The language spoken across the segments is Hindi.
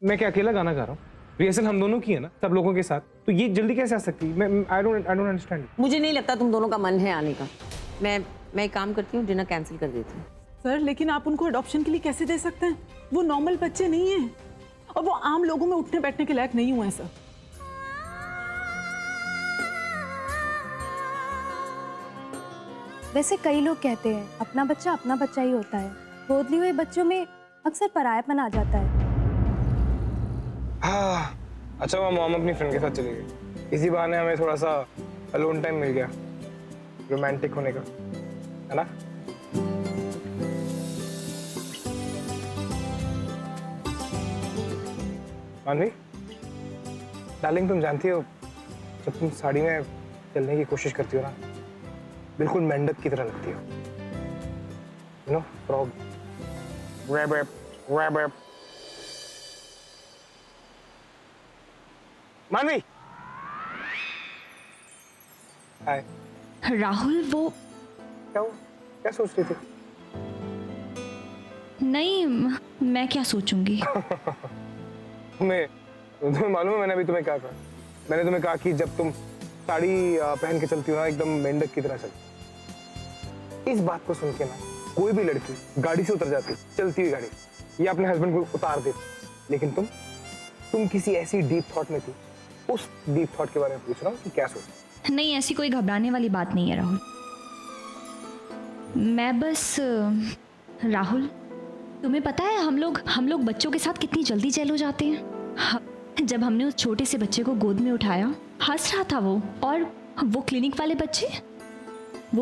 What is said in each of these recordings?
मैं क्या अकेला गाना गा रहा हूँ? रिहर्सल हम दोनों की है ना, सब लोगों के साथ, तो ये जल्दी कैसे आ सकती है? मैं आई डोंट अंडरस्टैंड। मुझे नहीं लगता तुम दोनों का मन है आने का। मैं एक काम करती हूँ, डिनर कैंसिल कर देती हूँ। सर लेकिन आप उनको अडॉप्शन के लिए कैसे दे सकते हैं? वो नॉर्मल बच्चे नहीं हैं और वो आम लोगों में उठने बैठने के लायक नहीं हुए हैं सर। वैसे कई लोग कहते हैं अपना बच्चा ही होता है। गोद लिए हुए बच्चों में अक्सर परायापन आ जाता है। हाँ, अच्छा हुआ मॉम अपनी फ्रेंड के साथ चली गई। इसी बहाने हमें थोड़ा सा अलोन टाइम मिल गया, रोमांटिक होने का, है ना? मानवी, डार्लिंग तुम जानती हो जब तुम साड़ी में चलने की कोशिश करती हो ना, बिल्कुल मेंढक की तरह लगती हो। You know, frog. रैब। मानवी, हाय। राहुल वो क्या हुआ? क्या सोच रही थी? नहीं, मैं क्या सोचूंगी। तुम्हें मालूम है मैंने अभी तुम्हें क्या कहा? मैंने तुम्हें कहा कि जब तुम साड़ी पहन के चलती हो ना, एकदम मेंढक की तरह चलती। इस बात को सुन के ना कोई भी लड़की गाड़ी से उतर जाती, चलती हुई गाड़ी, या अपने हस्बैंड को उतार देती। लेकिन तुम किसी ऐसी डीप थॉट में थी। उस डीप थॉट के बारे में पूछ रहा हूँ कि क्या सोच। नहीं, ऐसी कोई घबराने वाली बात नहीं है राहुल। मैं बस राहुल, तुम्हें पता है हम लोग बच्चों के साथ कितनी जल्दी जेल हो जाते हैं। जब हमने उस छोटे से बच्चे को गोद में उठाया, हंस रहा था वो, और वो क्लिनिक वाले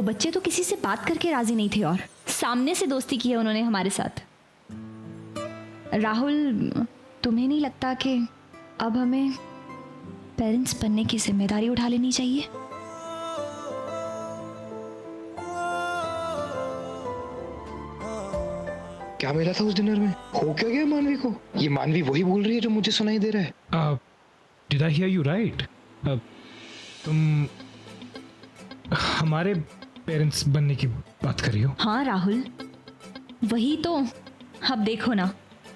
बच्चे तो किसी से बात करके राजी नहीं थे और सामने से दोस्ती की है उन्होंने हमारे साथ। राहुल, तुम्हें नहीं लगता कि अब हमें पेरेंट्स बनने की जिम्मेदारी उठा लेनी चाहिए? क्या मिला था उस डिनर में? हो क्या गया मानवी को? ये मानवी वही बोल रही है जो मुझे सुनाई दे रहा है। Did I hear you right? तुम हमारे पेरेंट्स बनने की बात कर रही हो? हाँ राहुल, वही तो। अब देखो ना,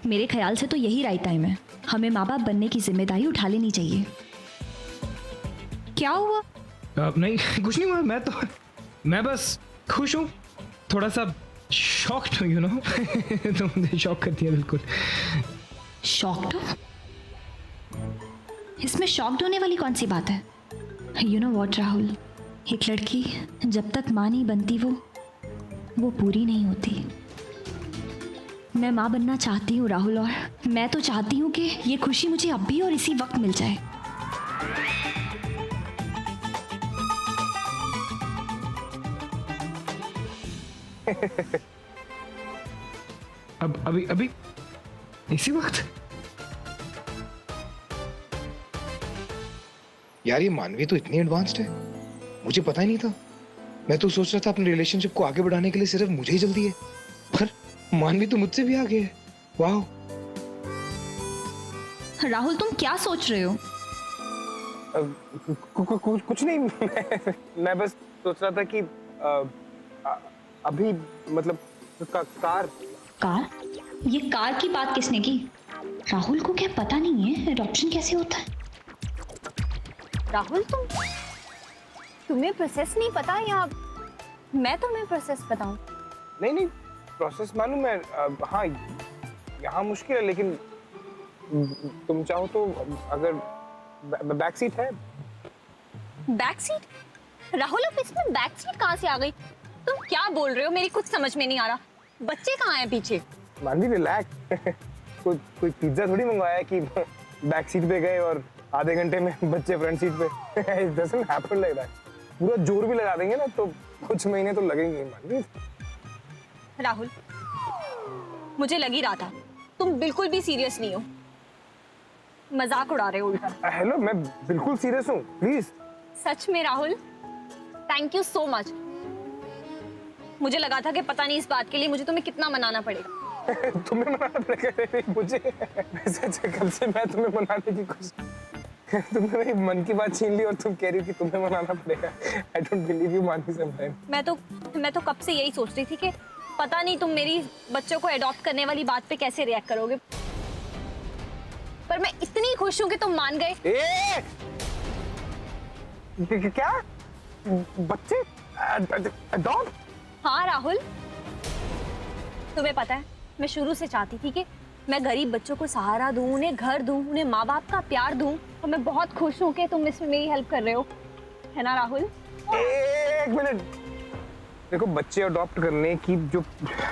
मेरे ख्याल से तो यही राइट टाइम है। हमें माँ बाप बनने की जिम्मेदारी उठा लेनी चाहिए। क्या हुआ? नहीं, कुछ नहीं हुआ। मैं बस खुश हूँ, थोड़ा सा शॉक्ड हूँ, यू नो। तुम मुझे शॉक करती है बिल्कुल। शॉक्ड हो? इसमें शॉक्ड होने वाली कौन सी बात है? यू नो व्हाट राहुल, एक लड़की जब तक माँ नहीं बनती वो पूरी नहीं होती। मैं माँ बनना चाहती हूँ राहुल, और मैं तो चाहती हूँ कि ये खुशी मुझे अब भी और इसी वक्त मिल जाए। अब अभी इसी वक्त? यार ये मानवी तो इतनी एडवांस्ड है, मुझे पता ही नहीं था। मैं तो सोच रहा था अपने रिलेशनशिप को आगे बढ़ाने के लिए सिर्फ मुझे ही जल्दी है, पर मानवी तो मुझसे भी आगे है। वाह। राहुल, तुम क्या सोच रहे हो? कुछ नहीं। मैं बस सोच रहा था कि अभी मतलब कार। ये कार की बात किसने की? राहुल को क्या पता नहीं है एडॉप्शन कैसे होता है? राहुल, तुम्हें प्रोसेस नहीं पता या मैं तुम्हें प्रोसेस बताऊं? नहीं, प्रोसेस मालूम है। हाँ, यहाँ मुश्किल है, लेकिन तुम चाहो तो अगर बैक सीट है। Back seat? राहुल, अब इसमें बैक सीट कहाँ से आ गई? तुम क्या बोल रहे हो? मेरी कुछ समझ में नहीं आ रहा। बच्चे कहाँ हैं पीछे? मानवी रिलैक्स। कोई पिज्जा थोड़ी मंगवाया कि बैक सीट पे गए और आधे घंटे में बच्चे फ्रंट सीट पे। It doesn't happen like that. पूरा जोर भी लगा देंगे ना तो कुछ महीने तो लगेंगे। मानवी, राहुल, मुझे लग ही रहा था तुम बिल्कुल भी सीरियस नहीं हो, मजाक उड़ा रहे हो उल्टा। हेलो, मैं बिल्कुल सीरियस हूँ, प्लीज। सच में Rahul, thank you so much. मुझे लगा था कि पता नहीं इस बात के लिए मुझे तुम्हें कितना मनाना पड़ेगा। तुम्हें मनाना पड़ेगा? मुझे वैसे कब से मैं तुम्हें मनाने की कोशिश। तुमने मेरी मन की बात छीन ली और तुम कह रही हो कि तुम्हें मनाना पड़ेगा। I don't believe you, मानवी समटाइम। मैं तो कब से यही सोच रही थी कि पता नहीं तुम मेरी बच्चों को अडॉप्ट करने वाली बात पे कैसे रिएक्ट करोगे। पर मैं इतनी खुश हूँ कि तुम मान गए। क्या बच्चे अडॉप्ट? हाँ राहुल, तुम्हें पता है मैं शुरू से चाहती थी कि मैं गरीब बच्चों को सहारा दूं, उन्हें घर दूं, उन्हें माँ बाप का प्यार दूं, और मैं बहुत खुश हूँ कि तुम इसमें मेरी हेल्प कर रहे हो, है ना राहुल? एक मिनट, देखो बच्चे अडॉप्ट करने की जो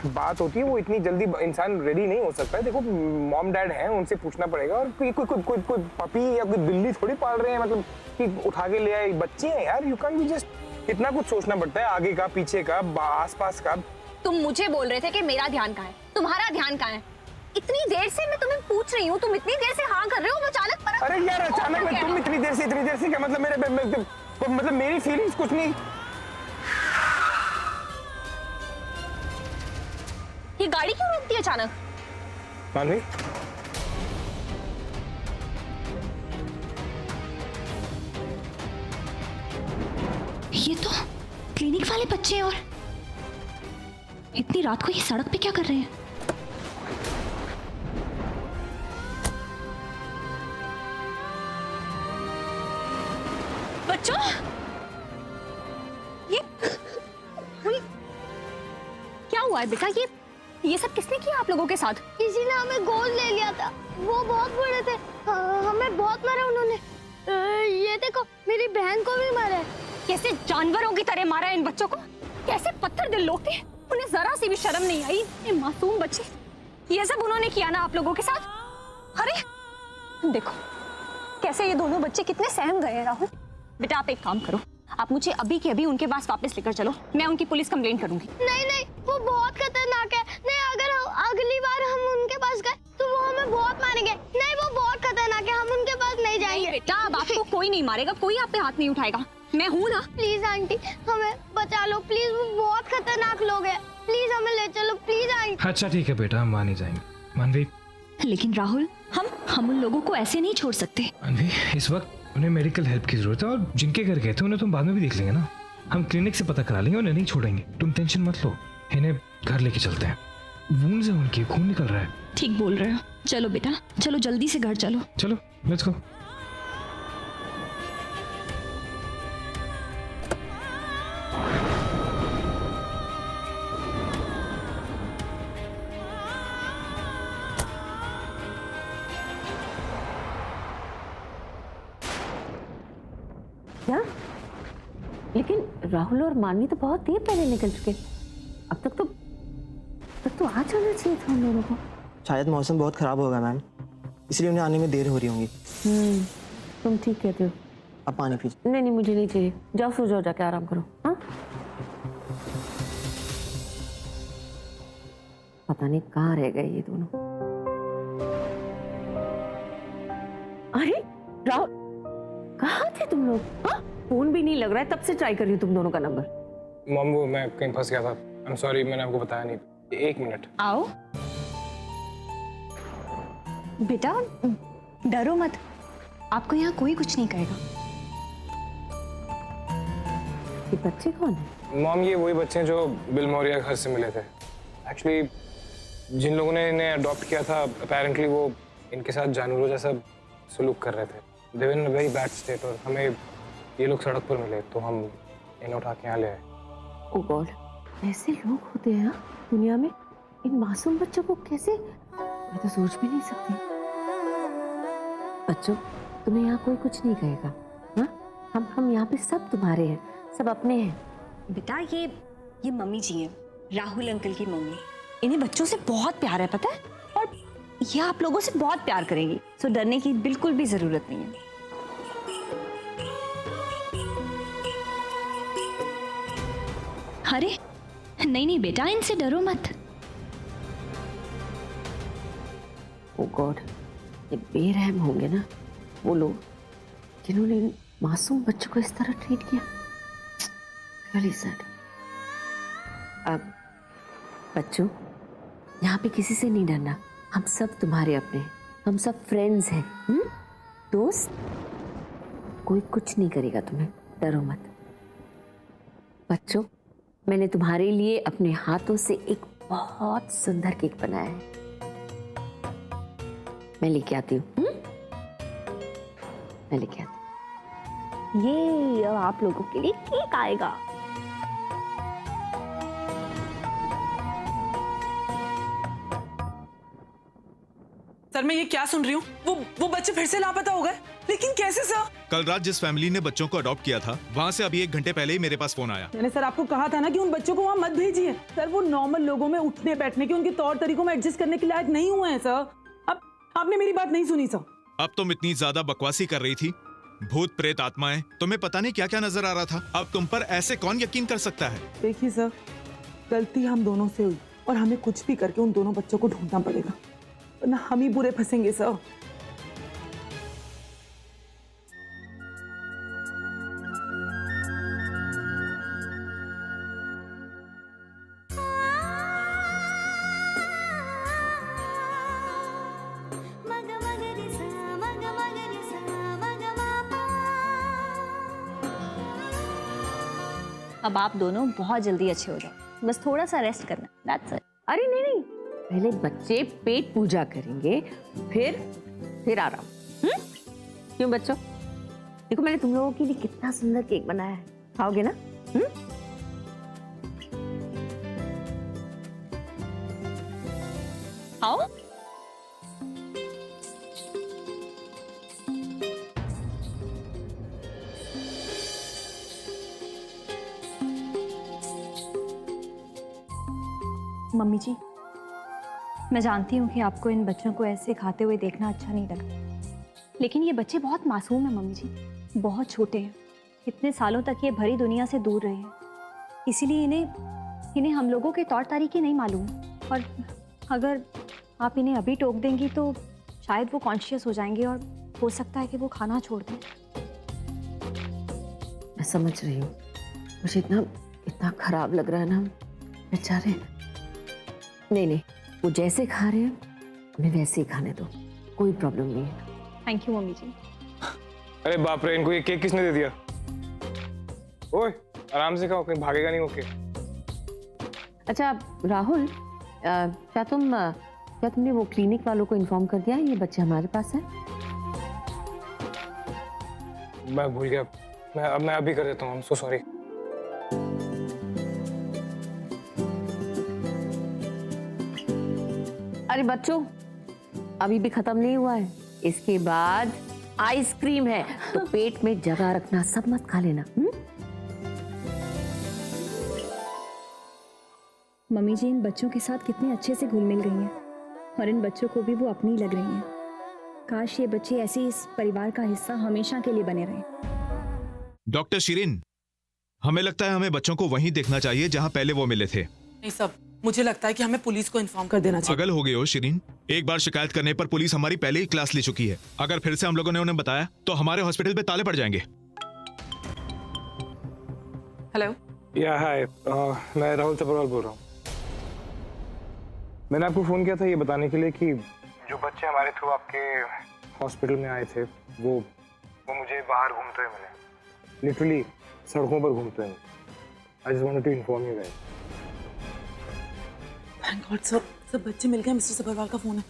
बात होती है वो इतनी जल्दी इंसान रेडी नहीं हो सकता है। देखो मॉम डैड हैं, उनसे पूछना पड़ेगा, और कोई पपी या कोई बिल्ली थोड़ी पाल रहे हैं, मतलब कि उठा के ले आए। बच्चे हैं यार, यू कैन बी जस्ट, कितना कुछ सोचना पड़ता है, आगे का, पीछे का, आसपास का। तुम मुझे बोल रहे थे कि मेरा ध्यान कहाँ है, तुम्हारा ध्यान कहाँ है? इतनी देर से मैं तुम्हें पूछ रही हूँ, तुम इतनी देर से हाँ कर रहे हो, अचानक पर। अरे यार अचानक में तुम इतनी देर से क्या मतलब? मतलब मेरी फीलिंग्स कुछ नहीं। ये गाड़ी क्यों रोकती है अचानक? मानवी, ये तो क्लिनिक वाले बच्चे हैं, और इतनी रात को ये सड़क पे क्या कर रहे हैं? बच्चों, ये क्या हुआ है बेटा? ये सब किसने किया आप लोगों के साथ? किसी ने हमें गोद ले लिया था, वो बहुत बड़े थे, हमें बहुत मारा उन्होंने। ये देखो मेरी बहन को भी मारा है। कैसे जानवरों की तरह मारा है इन बच्चों को? कैसे पत्थर दिल लोग थे, उन्हें जरा सी भी शर्म नहीं आई। ये मासूम बच्चे, ये सब उन्होंने किया ना आप लोगों के साथ? अरे देखो कैसे ये दोनों बच्चे कितने सहम गए हैं। राहुल बेटा, आप एक काम करो, आप मुझे अभी के अभी उनके पास वापस लेकर चलो, मैं उनकी पुलिस कंप्लेंट करूंगी। नहीं नहीं, वो बहुत खतरनाक है। नहीं, अगर अगली बार हम उनके पास गए तो वो हमें बहुत मारेंगे। नहीं, वो बहुत खतरनाक है, हम उनके पास नहीं जाएंगे। बेटा, अब आपको कोई नहीं मारेगा, कोई आप पे हाथ नहीं उठाएगा, मैं हूं ना। प्लीज आंटी, हमें बचा लो प्लीज, वो बहुत खतरनाक लोग हैं। प्लीज हमें ले चलो प्लीज आंटी। अच्छा ठीक है बेटा, हम मान ही जाएंगे। मानवी, लेकिन राहुल, हम उन लोगों को ऐसे नहीं छोड़ सकते। मानवी, इस वक्त उन्हें मेडिकल हेल्प की जरूरत है, और जिनके घर गए थे उन्हें तो बाद में भी देख लेंगे ना। हम क्लिनिक से पता करा लेंगे, उन्हें नहीं छोड़ेंगे, तुम टेंशन मत लो। इन्हें घर लेके चलते हैं, वूंड्स हैं उनकी, खून निकल रहा है। ठीक बोल रहे हो, चलो बेटा, चलो जल्दी से घर चलो। चलो लेट्स गो। क्या? लेकिन राहुल और मानवी तो बहुत देर पहले निकल चुके, अब तक तो आ जाना चाहिए था हम लोगों को। शायद मौसम बहुत खराब होगा मैम, इसलिए उन्हें आने में देर हो रही होंगी। तुम ठीक कहते हो। आप पानी पीजिए। नहीं नहीं, मुझे नहीं चाहिए, जाओ सो जाओ, जाके आराम करो। हाँ, पता नहीं कहाँ रह गए ये दोनों। अरे राहुल, कहाँ थे तुम लोग? हाँ, फोन भी नहीं लग रहा है, तब से ट्राई कर रही हूँ तुम दोनों का नंबर। मॉम वो मैं कहीं फंस गया था, आई एम सॉरी, मैंने आपको बताया नहीं। एक मिनट। आओ बेटा, डरो मत, आपको यहाँ कोई कुछ नहीं कहेगा। ये बच्चे कौन है? मॉम ये वही बच्चे हैं जो बिल मौर्या घर से मिले थे। एक्चुअली जिन लोगों ने इन्हें अडॉप्ट किया था, अपेरेंटली वो इनके साथ जानवरों जैसा सलूक कर रहे थे। दे वर इन अ वेरी बैड स्टेट, और हमें ये लोग सड़क पर मिले तो हम इन्हें उठा के यहाँ ले आए। ओह गॉड, ऐसे लोग होते हैं हाँ, दुनिया में? इन मासूम बच्चों को कैसे, मैं तो सोच भी नहीं सकती। बच्चों, तुम्हें यहाँ कोई कुछ नहीं कहेगा। हाँ, हम यहाँ पे सब तुम्हारे हैं, सब अपने हैं। बेटा, ये मम्मी जी हैं, राहुल अंकल की मम्मी। इन्हें बच्चों से बहुत प्यार है, पता है, और ये आप लोगों से बहुत प्यार करेंगी, सो डरने की बिल्कुल भी जरूरत नहीं है। अरे नहीं नहीं बेटा, इनसे डरो मत। ओह गॉड, ये बेरहम होंगे ना वो लोग जिन्होंने इन मासूम बच्चों को इस तरह ट्रीट किया। Really sad. अब बच्चों, यहाँ पे किसी से नहीं डरना, हम सब तुम्हारे अपने हैं, हम सब फ्रेंड्स हैं। दोस्त, कोई कुछ नहीं करेगा तुम्हें, डरो मत। बच्चों, मैंने तुम्हारे लिए अपने हाथों से एक बहुत सुंदर केक बनाया है, मैं लेके आती हूँ। मैं लेके आती। ये अब आप लोगों के लिए केक आएगा। सर मैं ये क्या सुन रही हूँ, वो बच्चे फिर से लापता हो गए। लेकिन कैसे सर? कल रात जिस फैमिली ने बच्चों को अडॉप्ट किया था वहाँ से अभी 1 घंटे पहले ही मेरे पास फोन आया। मैंने सर आपको कहा था ना कि उन बच्चों को वहाँ मत भेजिए। सर वो नॉर्मल लोगों में उठने बैठने के, उनके तौर तरीकों में एडजस्ट करने के लायक नहीं हुए हैं सर। अब आपने मेरी बात नहीं सुनी सर। अब तुम इतनी ज्यादा बकवासी कर रही थी। भूत प्रेत आत्माएं, तुम्हें पता नहीं क्या क्या नजर आ रहा था। अब तुम पर ऐसे कौन यकीन कर सकता है? देखिए सर, गलती हम दोनों से हुई और हमें कुछ भी करके उन दोनों बच्चों को ढूंढना पड़ेगा, वरना हम ही बुरे फंसेंगे सर। अब आप दोनों बहुत जल्दी अच्छे हो जाओ, बस थोड़ा सा रेस्ट करना, दैट्स इट। अरे नहीं नहीं, पहले बच्चे पेट पूजा करेंगे, फिर आराम। क्यों बच्चों? देखो मैंने तुम लोगों के लिए कितना सुंदर केक बनाया है, खाओगे ना? आओ। मम्मी जी, मैं जानती हूँ कि आपको इन बच्चों को ऐसे खाते हुए देखना अच्छा नहीं लगता, लेकिन ये बच्चे बहुत मासूम हैं मम्मी जी, बहुत छोटे हैं। इतने सालों तक ये भरी दुनिया से दूर रहे हैं, इसीलिए इन्हें हम लोगों के तौर तरीके नहीं मालूम। और अगर आप इन्हें अभी टोक देंगी तो शायद वो कॉन्शियस हो जाएंगे और हो सकता है कि वो खाना छोड़ दें। मैं समझ रही हूँ, मुझे इतना खराब लग रहा है ना बेचारे। नहीं, वो जैसे खा रहे हैं उन्हें वैसे ही खाने दो, कोई प्रॉब्लम नहीं है। थैंक यू मम्मी जी। अरे बाप रे, इनको ये केक किसने दे दिया? ओए आराम से खाओ, कहीं भागेगा नहीं ओके। अच्छा राहुल, क्या तुमने वो क्लिनिक वालों को इन्फॉर्म कर दिया है ये बच्चे हमारे पास हैं? मैं भूल गया, मैं अभी कर देता हूँ। I am so sorry. अरे बच्चों, अभी भी खत्म नहीं हुआ है, इसके बाद आइसक्रीम है, तो पेट में जगह रखना, सब मत खा लेना। मम्मी जी इन बच्चों के साथ कितने अच्छे से घुल मिल गई हैं और इन बच्चों को भी वो अपनी लग रही हैं। काश ये बच्चे ऐसे इस परिवार का हिस्सा हमेशा के लिए बने रहें। डॉक्टर शिरीन, हमें लगता है हमें बच्चों को वहीं देखना चाहिए जहां पहले वो मिले थे। नहीं सब, मुझे लगता है कि हमें पुलिस को इन्फॉर्म कर देना चाहिए। पागल हो गए हो शिरीन, एक बार शिकायत करने पर पुलिस हमारी पहले ही क्लास ले चुकी है। अगर फिर से हम लोगों ने उन्हें बताया तो हमारे हॉस्पिटल पे ताले पड़ जाएंगे। हेलो। या हाय, मैं राहुल सबरवाल बोल रहा हूँ। मैंने आपको फोन किया था ये बताने के लिए कि जो बच्चे हमारे थ्रू आपके हॉस्पिटल में आए थे वो मुझे बाहर घूमते हुए मिले, लिटरली सड़कों पर घूमते हुए। I just wanted to inform you guys. Thank God sir, सब बच्चे मिल गए। मिस्टर सबरवाल का फोन है।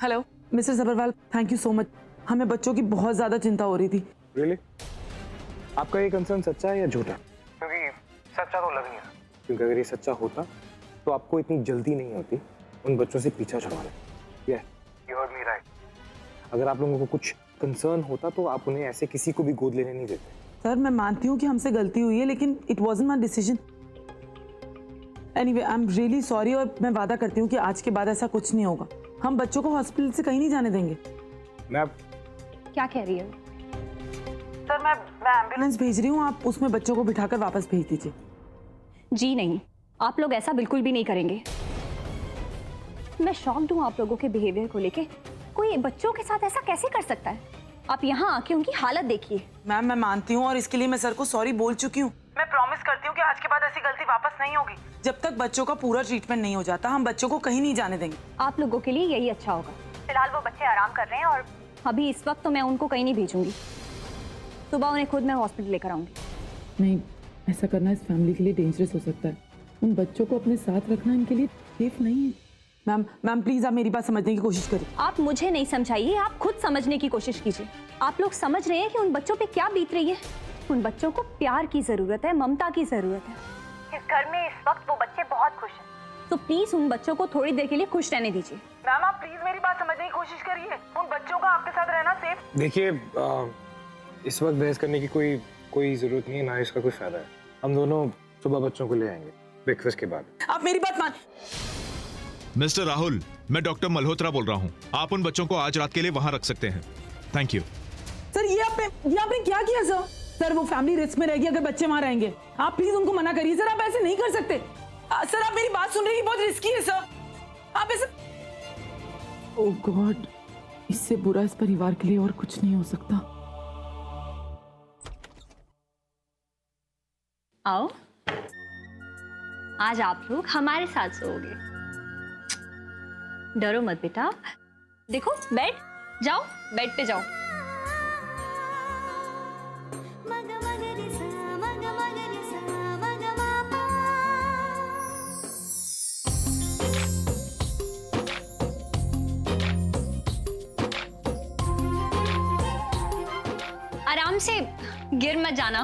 Hello mister Sabharwal, thank you so much. हमें बच्चों की बहुत ज्यादा चिंता हो रही थी। रियली? आपका ये कंसर्न सच्चा है या झूठा? क्योंकि सच्चा तो लग नहीं रहा, क्योंकि अगर ये सच्चा होता तो आपको इतनी जल्दी नहीं होती उन बच्चों से पीछा छुड़वाने। Yes, you heard me right. अगर आप लोगों को कुछ कंसर्न होता तो आप उन्हें ऐसे किसी को भी गोद लेने नहीं देते। सर मैं मानती हूँ कि हमसे गलती हुई है, लेकिन it wasn't my decision. Anyway I am really sorry, और मैं वादा करती हूँ कि आज के बाद ऐसा कुछ नहीं होगा। हम बच्चों को हॉस्पिटल से कहीं नहीं जाने देंगे। मैं क्या कह रही है? सर मैं एम्बुलेंस भेज रही हूँ, आप उसमें बच्चों को बिठाकर वापस भेज दीजिए। जी नहीं, आप लोग ऐसा बिल्कुल भी नहीं करेंगे। मैं शॉक्ड हूँ आप लोगों के बिहेवियर को लेके। कोई बच्चों के साथ ऐसा कैसे कर सकता है? आप यहाँ आके उनकी हालत देखिए। मैम मैं मानती हूँ और इसके लिए मैं सर को सॉरी बोल चुकी हूँ। मैं प्रॉमिस करती हूँ कि आज के बाद ऐसी गलती वापस नहीं होगी। जब तक बच्चों का पूरा ट्रीटमेंट नहीं हो जाता हम बच्चों को कहीं नहीं जाने देंगे। आप लोगों के लिए यही अच्छा होगा। फिलहाल वो बच्चे आराम कर रहे हैं और अभी इस वक्त तो मैं उनको कहीं नहीं भेजूंगी। सुबह उन्हें खुद मैं हॉस्पिटल लेकर आऊंगी। नहीं, ऐसा करना इस फैमिली के लिए डेंजरस हो सकता है। उन बच्चों को अपने साथ रखना इनके लिए सेफ नहीं है। मैम प्लीज आप मेरी बात समझने की कोशिश करिए। आप मुझे नहीं समझाइए, आप खुद समझने की कोशिश कीजिए। आप लोग समझ रहे हैं कि उन बच्चों पे क्या बीत रही है? उन बच्चों को प्यार की जरूरत है, ममता की जरूरत है। इस घर में इस वक्त वो बच्चे बहुत खुश हैं, तो प्लीज उन बच्चों को थोड़ी देर के लिए खुश रहने दीजिए। मैम आप प्लीज मेरी बात समझने की कोशिश करिए। उन बच्चों का आपके साथ रहना सेफ। देखिए इस वक्त बहस करने की कोई जरूरत नहीं है, ना इसका कोई फायदा है। हम दोनों सुबह बच्चों को ले आएंगे ब्रेकफास्ट के बाद। आप मेरी बात मान। मिस्टर राहुल, मैं डॉक्टर मल्होत्रा बोल रहा हूँ। आप उन बच्चों को आज रात के लिए वहां रख सकते हैं। Thank you. सर ये आपने क्या किया सर? सर वो फैमिली रिस्क में रहेगी अगर बच्चे वहां रहेंगे। आप प्लीज उनको मना करिए सर, आप ऐसे नहीं कर सकते। सर आप मेरी बात सुन रही हैं, बहुत रिस्की है सर। आप ऐसे ओह गॉड, इससे बुरा इस परिवार के लिए और कुछ नहीं हो सकता। आओ, आज आप लोग हमारे साथ सोओगे। डरो मत बेटा। देखो बेड, जाओ बेड पे जाओ। आराम से, गिर मत जाना।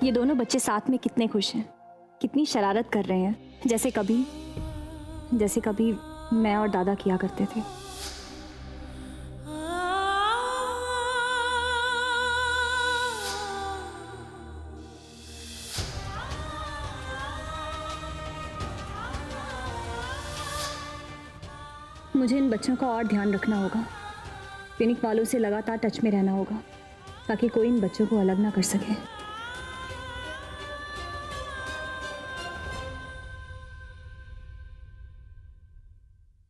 ये दोनों बच्चे साथ में कितने खुश हैं, कितनी शरारत कर रहे हैं, जैसे कभी मैं और दादा किया करते थे। मुझे इन बच्चों का और ध्यान रखना होगा। क्लिनिक वालों से लगातार टच में रहना होगा ताकि कोई इन बच्चों को अलग ना कर सके।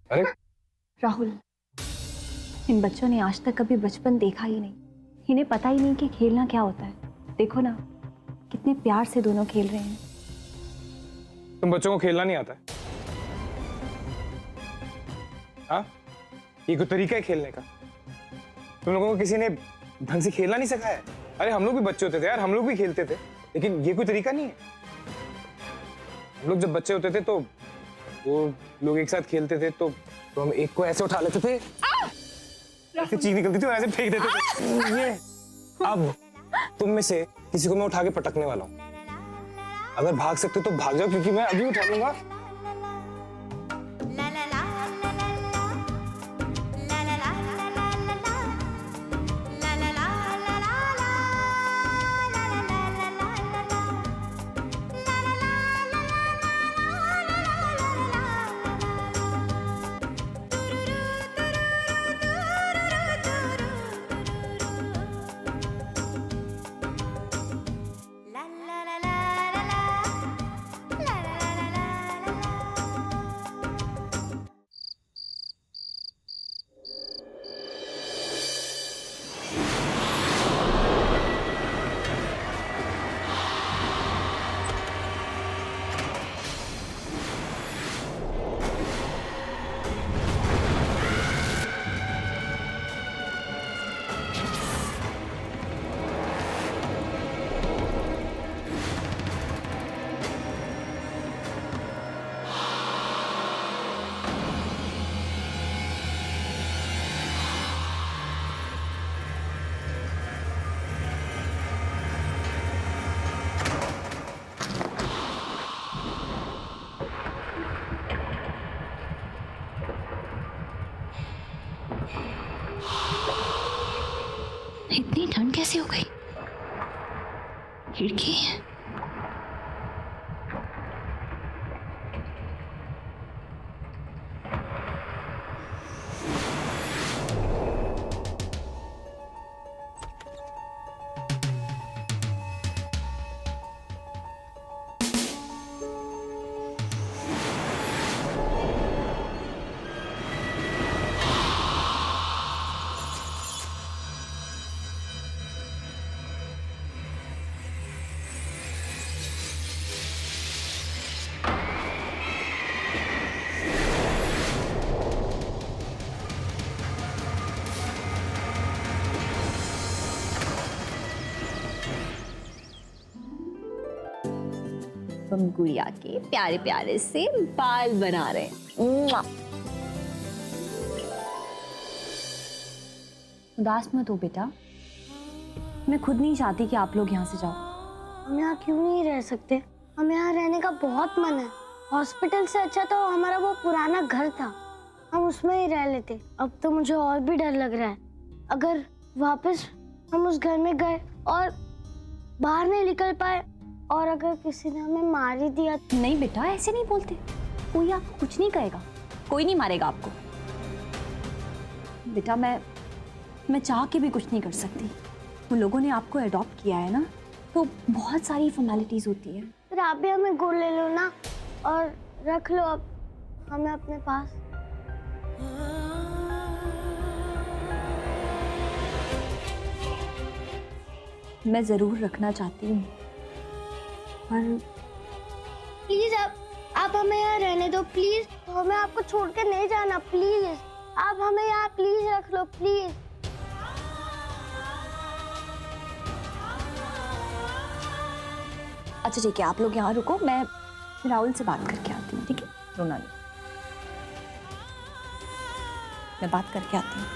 अरे राहुल, इन बच्चों ने आज तक कभी बचपन देखा ही नहीं। इन्हें पता ही नहीं कि खेलना क्या होता है। देखो ना, कितने प्यार से दोनों खेल रहे हैं। तुम बच्चों को खेलना नहीं आता है? हाँ, ये कोई तरीका है खेलने का? तुम लोगों को किसी ने ढंग से खेलना नहीं सिखाया है? अरे हम लोग भी बच्चे होते थे यार, हम लोग भी खेलते थे, लेकिन ये कोई तरीका नहीं है। हम लोग जब बच्चे होते थे तो वो लोग एक साथ खेलते थे तो हम एक को ऐसे उठा लेते थे, ऐसे चीख निकलती थी और ऐसे फेंक देते थे। ये अब तुम में से किसी को मैं उठा के पटकने वाला हूँ। अगर भाग सकते तो भाग जाओ, क्योंकि मैं अभी उठा लूंगा। इतनी ठंड कैसे हो गई? खिड़की हम गुड़िया के प्यारे प्यारे से बाल बना रहे हैं। उदास मत हो बेटा, मैं खुद नहीं चाहती कि आप लोग यहाँ से जाओ। हम यहाँ क्यों नहीं रह सकते? हम यहाँ रहने का बहुत मन है। हॉस्पिटल से अच्छा तो हमारा वो पुराना घर था, हम उसमें ही रह लेते। अब तो मुझे और भी डर लग रहा है, अगर वापस हम उस घर में गए और बाहर नहीं निकल पाए और अगर किसी ने हमें मार ही दिया। नहीं बेटा, ऐसे नहीं बोलते, कोई आपको कुछ नहीं कहेगा, कोई नहीं मारेगा आपको। बेटा मैं चाह के भी कुछ नहीं कर सकती। उन लोगों ने आपको अडॉप्ट किया है ना, तो बहुत सारी फॉर्मेलिटीज होती है। फिर आप भी हमें गोद ले लो ना और रख लो अब हमें अपने पास। मैं जरूर रखना चाहती हूँ, पर प्लीज आप हमें यहाँ रहने दो प्लीज। तो हमें आपको छोड़ के नहीं जाना प्लीज। आप हमें यहाँ प्लीज रख लो प्लीज। अच्छा ठीक है, आप लोग यहाँ रुको, मैं राहुल से बात करके आती हूँ। ठीक है, रोना नहीं, मैं बात करके आती हूँ।